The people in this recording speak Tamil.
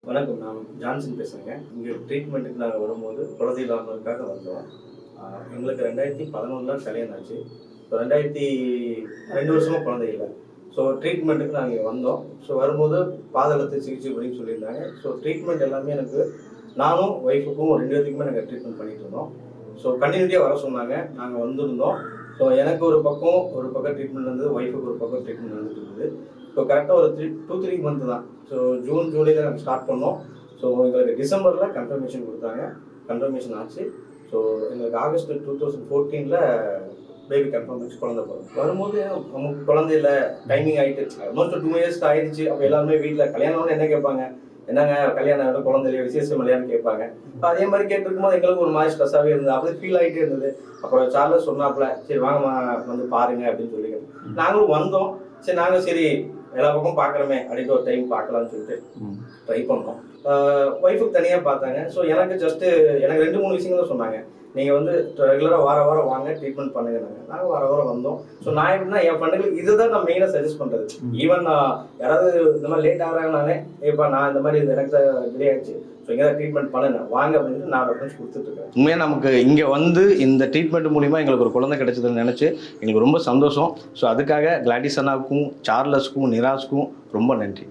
வணக்கம். நான் ஜான்சன் பேசுகிறேங்க. இங்கே ட்ரீட்மெண்ட்டுக்கு நாங்கள் வரும்போது குழந்தை இல்லாமலுக்காக வந்தோம். எங்களுக்கு 2011 கல்யாணம் ஆச்சு. இப்போ 2 வருஷமாக குழந்தை இல்லை. ஸோ ட்ரீட்மெண்ட்டுக்கு நாங்கள் இங்கே வந்தோம். ஸோ வரும்போது பாதகத்தை சிகிச்சை பண்ணின்னு சொல்லியிருந்தாங்க. ஸோ ட்ரீட்மெண்ட் எல்லாமே எனக்கு நானும் ஒய்ஃபுக்கும் 2 பேத்துக்குமே நாங்கள் ட்ரீட்மெண்ட் பண்ணிகிட்டு இருந்தோம். ஸோ கண்டினியூட்டியாக வர சொன்னாங்க. நாங்கள் வந்திருந்தோம். ஸோ எனக்கு ஒரு பக்கம் ட்ரீட்மெண்ட் இருந்தது, ஒய்ஃபுக்கு ஒரு பக்கம் ட்ரீட்மெண்ட் நடந்துட்டு இருந்தது. இப்போ கரெக்டாக ஒரு 2-3 மந்த்து தான். ஸோ ஜூன் ஜூலையில் நாங்கள் ஸ்டார்ட் பண்ணோம். ஸோ எங்களுக்கு டிசம்பரில் கன்ஃபர்மேஷன் கொடுத்தாங்க. கன்ஃபர்மேஷன் ஆச்சு. ஸோ எங்களுக்கு ஆகஸ்ட் 2014 பேபி கன்ஃபர்மேஷன் குழந்தை பிறகு வரும்போது நமக்கு குழந்தை இல்லை, டைமிங் ஆகிட்டு ஆல்மோஸ்ட் 2 இயர்ஸ் ஆயிடுச்சு. அப்போ எல்லாருமே வீட்டில் கல்யாணம்னு என்ன கேட்பாங்க, என்னங்க கல்யாணம் ஆகிடும் குழந்தை இல்லையா, விசேஷம் இல்லையான்னு கேட்பாங்க. இப்போ அதே மாதிரி கேட்டிருக்கும் போது எங்களுக்கு ஒரு மாதிரி ஸ்ட்ரெஸ்ஸாகவே இருந்தது. அப்படி ஃபீல் ஆகிட்டே இருந்தது. அப்புறம் சார்லஸ் சொன்னாப்புல, சரி வாங்கம்மா வந்து பாருங்க அப்படின்னு சொல்லிக்கிறேன். நாங்களும் வந்தோம். சரி எல்லா பக்கம் பார்க்குறோமே அப்படின்ட்டு ஒரு டைம் பார்க்கலான்னு சொல்லிட்டு ட்ரை பண்ணோம். ஒய்ஃபுக்கு தனியாக பார்த்தாங்க. ஸோ எனக்கு எனக்கு 2-3 விஷயங்கள் தான் சொன்னாங்க. நீங்கள் வந்து ரெகுலராக வாரம் வாங்க ட்ரீட்மெண்ட் பண்ணுங்க. நாங்கள் வாரம் வந்தோம். ஸோ நான் எப்படின்னா என் ஃப்ரெண்டுகளுக்கு இதை தான் நான் மெயினாக சஜஸ்ட் பண்ணுறது. ஈவன் யாராவது இந்த மாதிரி லேட் ஆகிறாங்கனாலே, இப்போ நான் இந்த மாதிரி எனக்கு டிலே ஆயிடுச்சு, ஸோ இங்கே தான் ட்ரீட்மெண்ட் பண்ணுங்க வாங்க அப்படின்னு நான் ரெஃபரன்ஸ் கொடுத்துட்ருக்கேன். உண்மையாக நமக்கு இங்கே வந்து இந்த ட்ரீட்மெண்ட் மூலிமா எங்களுக்கு ஒரு குழந்தை கிடைச்சதுன்னு நினச்சி எங்களுக்கு ரொம்ப சந்தோஷம். ஸோ அதுக்காக கிளாடிஸ் அண்ணாவுக்கும், சார்லஸ்க்கும், நிராஜ்க்கும் ரொம்ப நன்றி.